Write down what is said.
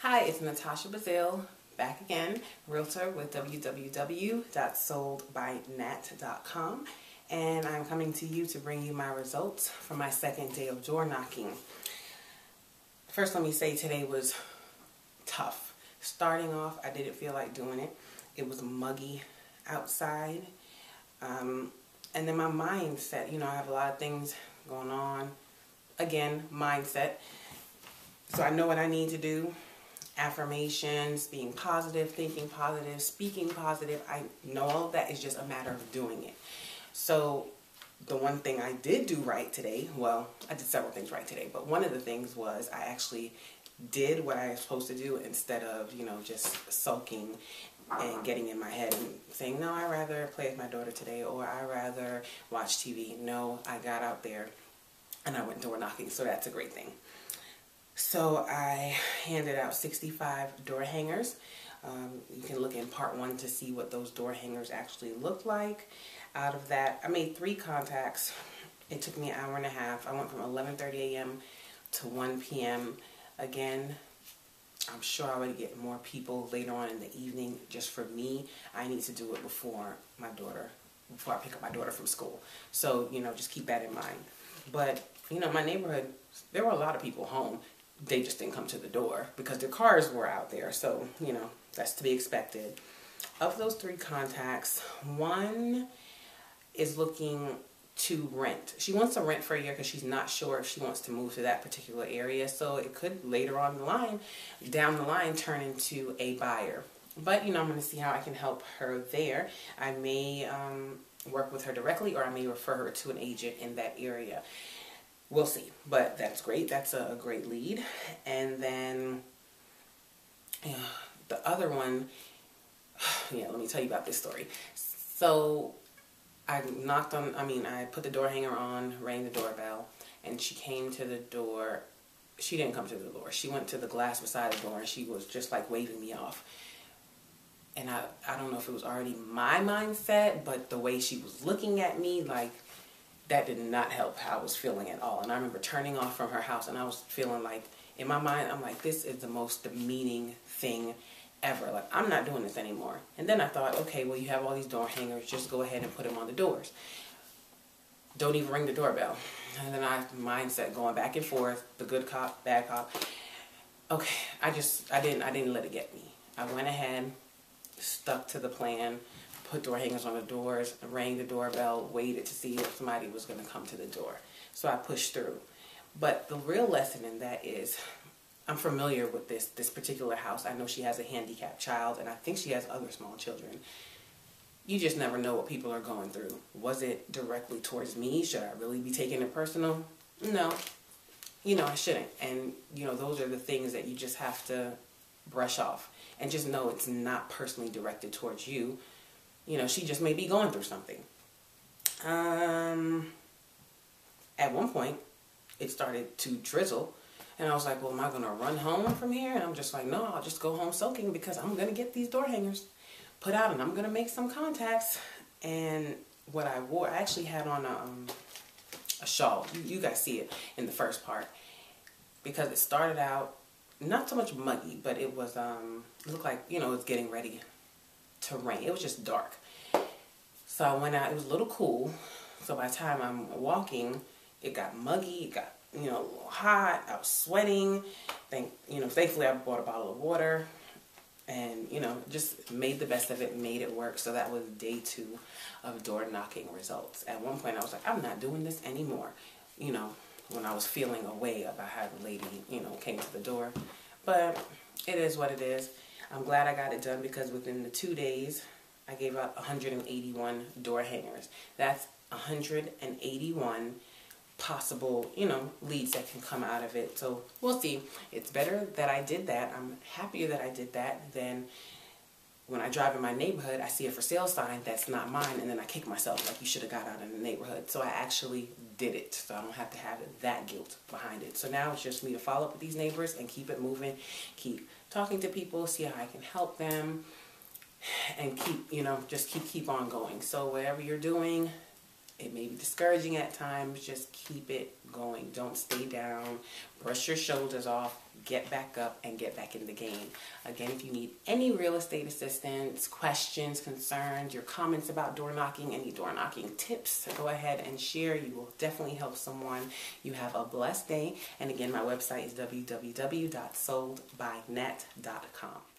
Hi, it's Natasha Bazile, back again, Realtor with www.soldbynat.com, and I'm coming to you to bring you my results from my second day of door knocking. First, let me say today was tough. Starting off, I didn't feel like doing it. It was muggy outside, and then my mindset, I have a lot of things going on. Again, mindset. So I know what I need to do. Affirmations, being positive, thinking positive, speaking positive. I know all of that is just a matter of doing it. So the one thing I did do right today, well, I did several things right today, but one of the things was I actually did what I was supposed to do instead of, just sulking and getting in my head and saying, no, I'd rather play with my daughter today, or I'd rather watch TV. No, I got out there and I went door knocking, so that's a great thing. So I handed out 65 door hangers. You can look in part 1 to see what those door hangers actually look like. Out of that, I made 3 contacts. It took me an hour and a half. I went from 11:30 a.m. to 1 p.m. Again, I'm sure I would get more people later on in the evening. Just for me, I need to do it before I pick up my daughter from school. So, just keep that in mind. But, my neighborhood, there were a lot of people home. They just didn't come to the door because their cars were out there. So, that's to be expected. Of those 3 contacts, one is looking to rent. She wants to rent for a year because she's not sure if she wants to move to that particular area. So it could later on down the line, turn into a buyer. But, I'm going to see how I can help her there. I may work with her directly, or I may refer her to an agent in that area. We'll see, but that's great. That's a great lead. And then the other one, let me tell you about this story. So I put the door hanger on, rang the doorbell, and she came to the door. She didn't come to the door. She went to the glass beside the door, and she was just like waving me off. And I don't know if it was already my mindset, but the way she was looking at me, that did not help how I was feeling at all. And I remember turning off from her house, and I was feeling like, in my mind, I'm like, this is the most demeaning thing ever. Like, I'm not doing this anymore. And then I thought, okay, well, you have all these door hangers. Just go ahead and put them on the doors. Don't even ring the doorbell. And then mindset going back and forth, the good cop, bad cop. Okay, I didn't let it get me. I went ahead, stuck to the plan, put door hangers on the doors, rang the doorbell, waited to see if somebody was going to come to the door. So I pushed through. But the real lesson in that is, I'm familiar with this particular house. I know she has a handicapped child, and I think she has other small children. You just never know what people are going through. Was it directly towards me? Should I really be taking it personal? No. I shouldn't. And, those are the things that you just have to brush off. And just know it's not personally directed towards you. She just may be going through something. At one point, it started to drizzle. And I was like, well, am I going to run home from here? And I'm just like, no, I'll just go home soaking because I'm going to get these door hangers put out and I'm going to make some contacts. And what I wore, I actually had on a shawl. You guys see it in the first part. Because it started out not so much muggy, but it was, it looked like, it was getting ready to rain. It was just dark. So I went out. It was a little cool. So by the time I'm walking, it got muggy. It got, a little hot. I was sweating. Thankfully I bought a bottle of water and, just made the best of it, made it work. So that was day 2 of door knocking results. At one point I was like, I'm not doing this anymore. When I was feeling a way about how the lady, came to the door. But it is what it is. I'm glad I got it done because within the 2 days, I gave out 181 door hangers. That's 181 possible, leads that can come out of it. So we'll see. It's better that I did that. I'm happier that I did that than when I drive in my neighborhood, I see a for sale sign that's not mine, and then I kick myself like you should have got out in the neighborhood. So I actually did it, so I don't have to have that guilt behind it. So now it's just me to follow up with these neighbors and keep it moving, keep talking to people, see how I can help them, and keep, just keep on going. So whatever you're doing, it may be discouraging at times, just keep it going. Don't stay down, brush your shoulders off, get back up and get back in the game. Again, if you need any real estate assistance, questions, concerns, your comments about door knocking, any door knocking tips, go ahead and share. You will definitely help someone. You have a blessed day. And again, my website is www.soldbynet.com.